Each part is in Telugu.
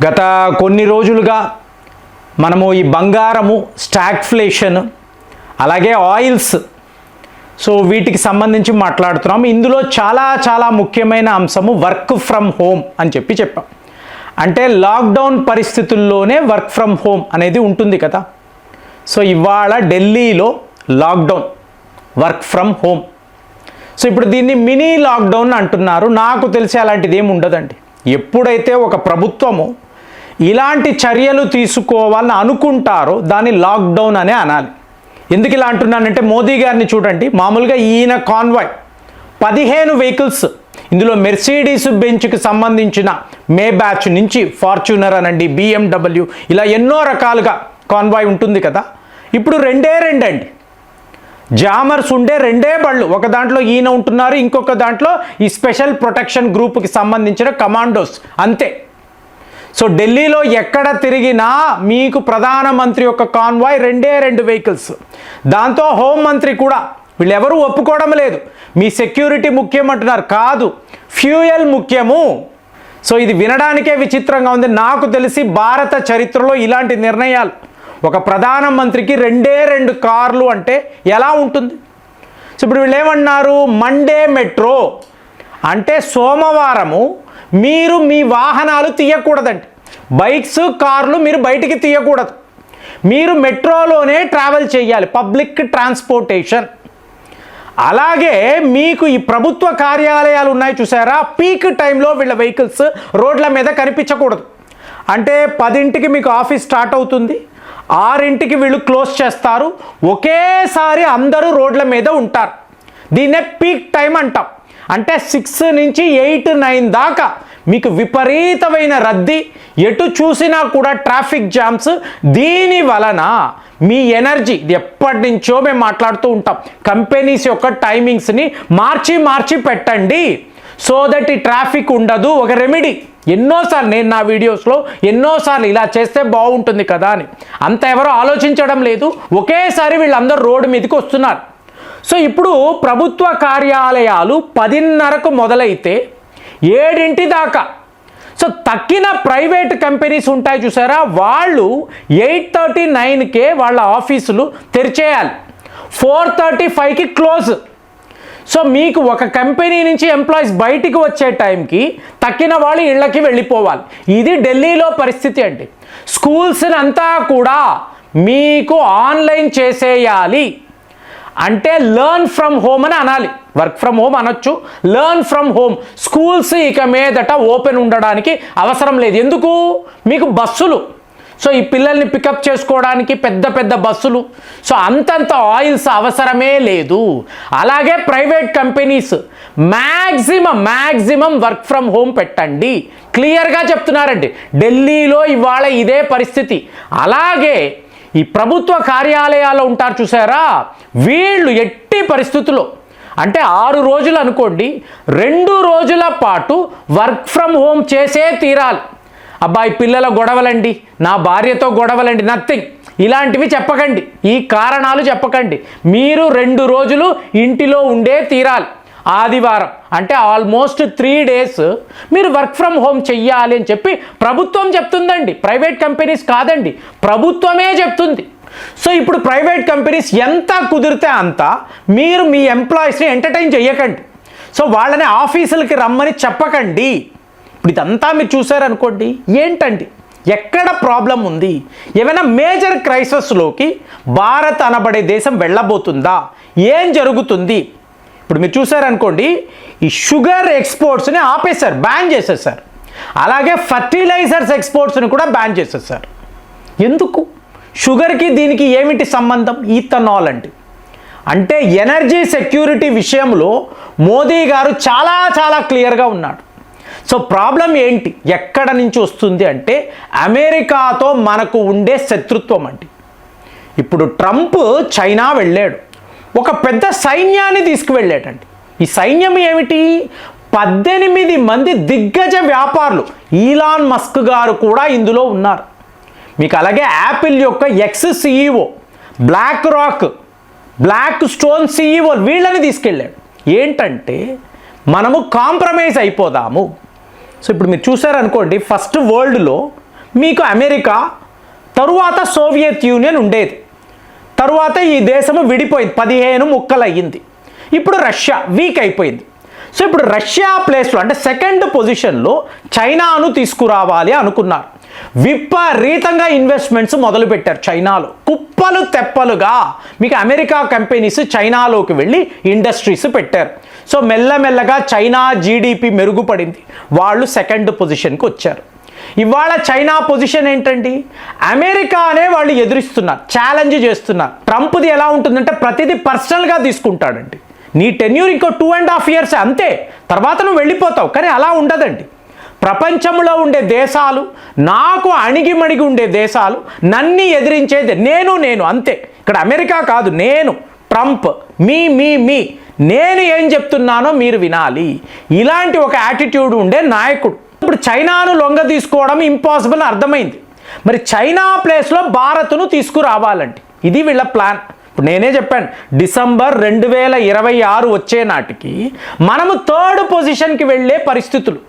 గత కొన్ని రోజులుగా మనము ఈ బంగారము, స్టాగ్ఫ్లేషన్, అలాగే ఆయిల్స్, సో వీటికి సంబంధించి మాట్లాడుతున్నాం. ఇందులో చాలా ముఖ్యమైన అంశము వర్క్ ఫ్రమ్ హోమ్ అని చెప్పాం. అంటే లాక్డౌన్ పరిస్థితుల్లోనే వర్క్ ఫ్రమ్ హోమ్ అనేది ఉంటుంది కదా. సో ఇవాళ ఢిల్లీలో lockdown, work from home. So ఇప్పుడు దీన్ని మినీ లాక్డౌన్ అంటున్నారు. నాకు తెలిసి అలాంటిది ఏమి ఉండదండి. ఎప్పుడైతే ఒక ప్రభుత్వము ఇలాంటి చర్యలు తీసుకోవాలని అనుకుంటారో దాన్ని లాక్డౌన్ అనే అనాలి. ఎందుకు ఇలా అంటున్నానంటే మోదీ గారిని చూడండి. మామూలుగా ఈయన కాన్వాయ్ 15 వెహికల్స్, ఇందులో మెర్సిడీస్ బెంచ్కి సంబంధించిన మే బ్యాచ్ నుంచి ఫార్చ్యూనర్ అనండి, BMW, ఇలా ఎన్నో రకాలుగా కాన్వాయ్ ఉంటుంది కదా. ఇప్పుడు రెండే అండి, జామర్స్ ఉండే రెండే బళ్ళు. ఒక దాంట్లో ఈయన ఉంటున్నారు, ఇంకొక దాంట్లో ఈ స్పెషల్ ప్రొటెక్షన్ గ్రూప్కి సంబంధించిన కమాండోస్, అంతే. సో ఢిల్లీలో ఎక్కడ తిరిగినా మీకు ప్రధానమంత్రి యొక్క కాన్వాయ్ రెండే వెహికల్స్. దాంతో హోంమంత్రి కూడా వీళ్ళెవరూ ఒప్పుకోవడం లేదు. మీ సెక్యూరిటీ ముఖ్యం అంటున్నారు. కాదు, ఫ్యూయల్ ముఖ్యము. సో ఇది వినడానికే విచిత్రంగా ఉంది. నాకు తెలిసి భారత చరిత్రలో ఇలాంటి నిర్ణయాలు, ఒక ప్రధానమంత్రికి రెండే కార్లు అంటే ఎలా ఉంటుంది? సో ఇప్పుడు వీళ్ళు ఏమన్నారు, మండే మెట్రో అంటే సోమవారము మీరు మీ వాహనాలు తీయకూడదండి. బైక్స్, కార్లు మీరు బయటికి తీయకూడదు. మీరు మెట్రోలోనే ట్రావెల్ చేయాలి, పబ్లిక్ ట్రాన్స్పోర్టేషన్. అలాగే మీకు ఈ ప్రభుత్వ కార్యాలయాలు ఉన్నాయి చూసారా, పీక్ టైంలో వీళ్ళ వెహికల్స్ రోడ్ల మీద కనిపించకూడదు. అంటే 10ంటికి మీకు ఆఫీస్ స్టార్ట్ అవుతుంది, 6ంటికి వీళ్ళు క్లోజ్ చేస్తారు. ఒకేసారి అందరూ రోడ్ల మీద ఉంటారు. దీన్నే పీక్ టైం అంటాం. అంటే 6 నుంచి 8, 9 దాకా మీకు విపరీతమైన రద్దీ, ఎటు చూసినా కూడా ట్రాఫిక్ జామ్స్. దీని వలన మీ ఎనర్జీ, ఇది ఎప్పటి నుంచో మేము మాట్లాడుతూ ఉంటాం, కంపెనీస్ యొక్క టైమింగ్స్ని మార్చి పెట్టండి, సో దట్ ఈ ట్రాఫిక్ ఉండదు. ఒక రెమెడీ ఎన్నోసార్లు నేను నా వీడియోస్లో ఎన్నోసార్లు ఇలా చేస్తే బాగుంటుంది కదా అని, అంత ఎవరో ఆలోచించడం లేదు. ఒకేసారి వీళ్ళందరూ రోడ్డు మీదకి వస్తున్నారు. సో ఇప్పుడు ప్రభుత్వ కార్యాలయాలు 10:30కు మొదలైతే 7 దాకా. సో తక్కిన ప్రైవేట్ కంపెనీస్ ఉంటాయి చూసారా, వాళ్ళు 8:30, 9కే వాళ్ళ ఆఫీసులు తెరిచేయాలి, 4:35కి క్లోజ్. సో మీకు ఒక కంపెనీ నుంచి ఎంప్లాయీస్ బయటికి వచ్చే టైంకి తక్కిన వాళ్ళు ఇళ్ళకి వెళ్ళిపోవాలి. ఇది ఢిల్లీలో పరిస్థితి అండి. స్కూల్స్ని అంతా కూడా మీకు ఆన్లైన్ చేసేయాలి. అంటే లెర్న్ ఫ్రమ్ హోమ్ అని అనాలి. వర్క్ ఫ్రమ్ హోమ్ అనొచ్చు, లెర్న్ ఫ్రమ్ హోమ్. స్కూల్స్ ఇక మీదట ఓపెన్ ఉండడానికి అవసరం లేదు. ఎందుకు? మీకు బస్సులు, సో ఈ పిల్లల్ని పికప్ చేసుకోవడానికి పెద్ద బస్సులు, సో అంతంత ఆయిల్స్ అవసరమే లేదు. అలాగే private companies maximum work from home పెట్టండి. క్లియర్గా చెప్తున్నారండి. ఢిల్లీలో ఇవాళ ఇదే పరిస్థితి. అలాగే ఈ ప్రభుత్వ కార్యాలయాల్లో ఉంటారు చూసారా, వీళ్ళు ఎట్టి పరిస్థితుల్లో, అంటే 6 రోజులు అనుకోండి, 2 రోజుల పాటు వర్క్ ఫ్రమ్ హోమ్ చేసే తీరాలి. అబ్బాయి పిల్లల గొడవలండి, నా భార్యతో గొడవలండి, నథింగ్, ఇలాంటివి చెప్పకండి, ఈ కారణాలు చెప్పకండి. మీరు 2 రోజులు ఇంటిలో ఉండే తీరాలి. ఆదివారం అంటే ఆల్మోస్ట్ 3 డేస్ మీరు వర్క్ ఫ్రమ్ హోమ్ చెయ్యాలి అని చెప్పి ప్రభుత్వం చెప్తుందండి. ప్రైవేట్ కంపెనీస్ కాదండి, ప్రభుత్వమే చెప్తుంది. సో ఇప్పుడు ప్రైవేట్ కంపెనీస్ ఎంత కుదిరితే అంత మీరు మీ ఎంప్లాయీస్ని ఎంటర్టైన్ చెయ్యకండి. సో వాళ్ళని ఆఫీసులకి రమ్మని చెప్పకండి. ఇప్పుడు ఇదంతా మీరు చూసారనుకోండి, ఏంటండి ఎక్కడ ప్రాబ్లం ఉంది? ఏమైనా మేజర్ క్రైసిస్లోకి భారత్ అనబడే దేశం వెళ్ళబోతుందా? ఏం జరుగుతుంది? ఇప్పుడు మీరు చూసారనుకోండి, ఈ షుగర్ ఎక్స్పోర్ట్స్ని ఆపేశారు, బ్యాన్ చేసేసారు. అలాగే ఫర్టిలైజర్స్ ఎక్స్పోర్ట్స్ని కూడా బ్యాన్ చేసేసారు. ఎందుకు? షుగర్కి దీనికి ఏమిటి సంబంధం? ఈథనాల్ అంటే ఎనర్జీ సెక్యూరిటీ విషయంలో మోదీ గారు చాలా క్లియర్గా ఉన్నాడు. సో ప్రాబ్లం ఏంటి, ఎక్కడ నుంచి వస్తుంది అంటే అమెరికాతో మనకు ఉండే శత్రుత్వం అండి. ఇప్పుడు ట్రంప్ చైనా వెళ్ళాడు, ఒక పెద్ద సైన్యాన్ని తీసుకువెళ్ళాడండి. ఈ సైన్యం ఏమిటి? 18 మంది దిగ్గజ వ్యాపారులు, ఈలాన్ మస్క్ గారు కూడా ఇందులో ఉన్నారు. మీకు అలాగే యాపిల్ యొక్క ex CEO, BlackRock, Blackstone CEO, వీళ్ళని తీసుకెళ్ళాడు. ఏంటంటే మనము కాంప్రమైజ్ అయిపోదాము. సో ఇప్పుడు మీరు చూసారనుకోండి, ఫస్ట్ వరల్డ్లో మీకు అమెరికా, తరువాత సోవియట్ యూనియన్ ఉండేది, తరువాత ఈ దేశము విడిపోయింది, 15 ముక్కలు అయ్యింది. ఇప్పుడు రష్యా వీక్ అయిపోయింది. సో ఇప్పుడు రష్యా ప్లేస్లో అంటే సెకండ్ పొజిషన్లో చైనాను తీసుకురావాలి అనుకున్నారు. విపరీతంగా ఇన్వెస్ట్మెంట్స్ మొదలుపెట్టారు చైనాలో, కుప్పలు తెప్పలుగా. మీకు అమెరికా కంపెనీస్ చైనాలోకి వెళ్ళి ఇండస్ట్రీస్ పెట్టారు. సో మెల్లమెల్లగా చైనా జీడిపి మెరుగుపడింది, వాళ్ళు సెకండ్ పొజిషన్కి వచ్చారు. ఇవాళ చైనా పొజిషన్ ఏంటండి? అమెరికానే వాళ్ళు ఎదురిస్తున్నారు, ఛాలెంజ్ చేస్తున్నారు. ట్రంప్ది ఎలా ఉంటుందంటే ప్రతిదీ పర్సనల్గా తీసుకుంటాడండి. నీ టెన్యూర్ ఇంకో 2.5 years అంతే, తర్వాత నువ్వు వెళ్ళిపోతావు. కానీ అలా ఉండదండి. ప్రపంచంలో ఉండే దేశాలు, నాకు అణిగిమణిగి ఉండే దేశాలు నన్ను ఎదిరించేది నేను అంతే. ఇక్కడ అమెరికా కాదు, నేను ట్రంప్, మీ నేను ఏం చెప్తున్నానో మీరు వినాలి. ఇలాంటి ఒక యాటిట్యూడ్ ఉండే నాయకుడు. ఇప్పుడు చైనాను లొంగ తీసుకోవడం ఇంపాసిబుల్ అర్థమైంది. మరి చైనా ప్లేస్లో భారత్ను తీసుకురావాలండి, ఇది వీళ్ళ ప్లాన్. ఇప్పుడు నేనే చెప్పాను, డిసెంబర్ 2026 వచ్చే నాటికి మనము 3rd పొజిషన్కి వెళ్ళే పరిస్థితులు.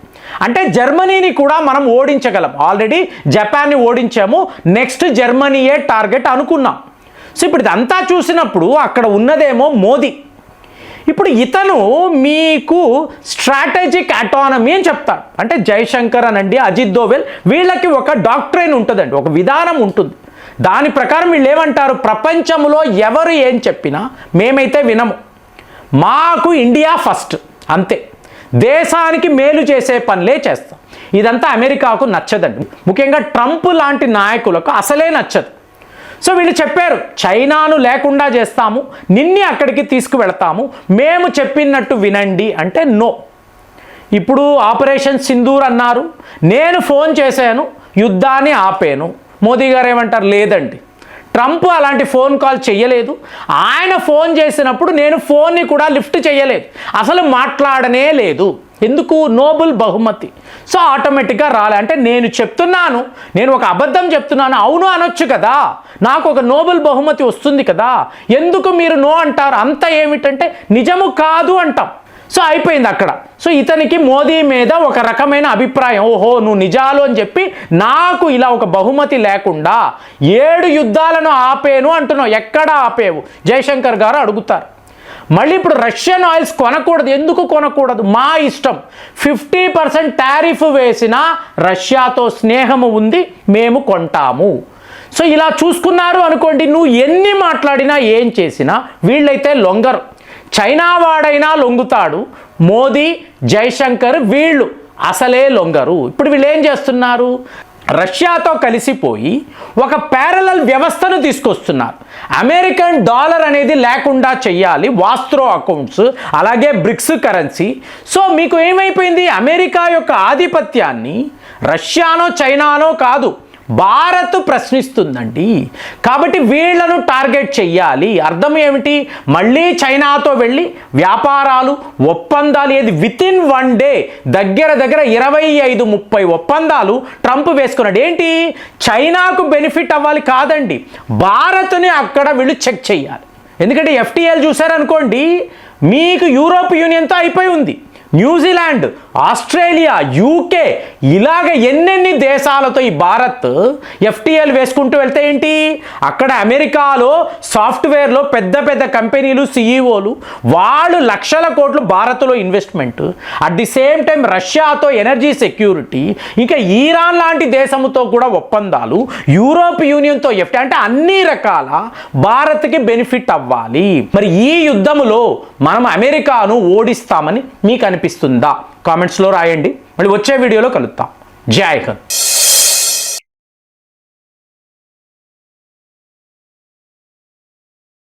అంటే జర్మనీని కూడా మనం ఓడించగలం. ఆల్రెడీ జపాన్ని ఓడించాము, నెక్స్ట్ జర్మనీయే టార్గెట్ అనుకున్నాం. సో ఇప్పుడు ఇదంతా చూసినప్పుడు అక్కడ ఉన్నదేమో మోదీ. ఇప్పుడు ఇతను మీకు స్ట్రాటజిక్ అటానమీ అని చెప్తాడు. అంటే జైశంకర్ అనండి, అజిత్ దోవెల్, వీళ్ళకి ఒక డాక్ట్రైన్ ఉంటుందండి, ఒక విధానం ఉంటుంది. దాని ప్రకారం వీళ్ళు ఏమంటారు, ప్రపంచంలో ఎవరు ఏం చెప్పినా మేమైతే వినము, మాకు ఇండియా ఫస్ట్, అంతే, దేశానికి మేలు చేసే పనులే చేస్తాం. ఇదంతా అమెరికాకు నచ్చదండి, ముఖ్యంగా ట్రంప్ లాంటి నాయకులకు అసలే నచ్చదు. సో వీళ్ళు చెప్పారు, చైనాను లేకుండా చేస్తాము, నిన్ని అక్కడికి తీసుకువెళతాము, మేము చెప్పినట్టు వినండి అంటే నో. ఇప్పుడు ఆపరేషన్ సింధూర్ అన్నారు, నేను ఫోన్ చేశాను, యుద్ధాన్ని ఆపాను. మోదీ గారు ఏమంటారు, లేదండి, ట్రంప్ అలాంటి ఫోన్ కాల్ చేయలేదు, ఆయన ఫోన్ చేసినప్పుడు నేను ఫోన్ని కూడా లిఫ్ట్ చేయలేదు, అసలు మాట్లాడనే లేదు. ఎందుకు? నోబెల్ బహుమతి. సో ఆటోమేటిక్గా రాలే. అంటే నేను చెప్తున్నాను, నేను ఒక అబద్ధం చెప్తున్నాను, అవును అనొచ్చు కదా, నాకు ఒక నోబెల్ బహుమతి వస్తుంది కదా, ఎందుకు మీరు నో అంటారు? అంత ఏమిటంటే నిజము కాదు అంటాం. సో అయిపోయింది అక్కడ. సో ఇతనికి మోదీ మీద ఒక రకమైన అభిప్రాయం, ఓహో నువ్వు నిజాలు అని చెప్పి నాకు ఇలా ఒక బహుమతి లేకుండా 7 యుద్ధాలను ఆపేను అంటున్నావు, ఎక్కడ ఆపేవు? జయశంకర్ గారు అడుగుతారు. మళ్ళీ ఇప్పుడు రష్యన్ ఆయిల్స్ కొనకూడదు, ఎందుకు కొనకూడదు? మా ఇష్టం, 50% టారిఫ్ వేసిన రష్యాతో స్నేహము ఉంది, మేము కొంటాము. సో ఇలా చూసుకున్నారు అనుకోండి, నువ్వు ఎన్ని మాట్లాడినా ఏం చేసినా వీళ్ళైతే లొంగరు. చైనా వాడైనా లొంగుతాడు, మోదీ, జైశంకర్ వీళ్ళు అసలే లొంగరు. ఇప్పుడు వీళ్ళు ఏం చేస్తున్నారు, రష్యాతో కలిసిపోయి ఒక ప్యారలల్ వ్యవస్థను తీసుకొస్తున్నారు. అమెరికన్ డాలర్ అనేది లేకుండా చెయ్యాలి, వాస్త్రో అకౌంట్స్, అలాగే బ్రిక్స్ కరెన్సీ. సో మీకు ఏమైపోయింది, అమెరికా యొక్క ఆధిపత్యాన్ని రష్యానో చైనానో కాదు, భారత్ ప్రశ్నిస్తుందండి. కాబట్టి వీళ్లను టార్గెట్ చెయ్యాలి. అర్థం ఏమిటి, మళ్ళీ చైనాతో వెళ్ళి వ్యాపారాలు, ఒప్పందాలు, ఏది వితిన్ 1 day దగ్గర 25-30 ఒప్పందాలు ట్రంప్ వేసుకున్నాడు. ఏంటి, చైనాకు బెనిఫిట్ అవ్వాలి కాదండి, భారత్ని అక్కడ వీళ్ళు చెక్ చేయాలి. ఎందుకంటే FTL చూసారనుకోండి, మీకు యూరోప్ యూనియన్తో అయిపోయి ఉంది, న్యూజిలాండ్, ఆస్ట్రేలియా, UK, ఇలాగ ఎన్నెన్ని దేశాలతో ఈ భారత్ FTL వేసుకుంటూ వెళ్తే ఏంటి, అక్కడ అమెరికాలో సాఫ్ట్వేర్లో పెద్ద పెద్ద కంపెనీలు, CEOలు, వాళ్ళు లక్షల కోట్లు భారత్లో investment, at the same time రష్యాతో ఎనర్జీ సెక్యూరిటీ, ఇంకా ఈరాన్ లాంటి దేశంతో కూడా ఒప్పందాలు, యూరోప్ యూనియన్తో FTA, అంటే అన్ని రకాల భారత్కి బెనిఫిట్ అవ్వాలి. మరి ఈ యుద్ధములో మనం అమెరికాను ఓడిస్తామని మీకు అనిపిస్తుందా? కామెంట్స్లో రాయండి. మళ్ళీ వచ్చే వీడియోలో కలుద్దాం. జై హింద్.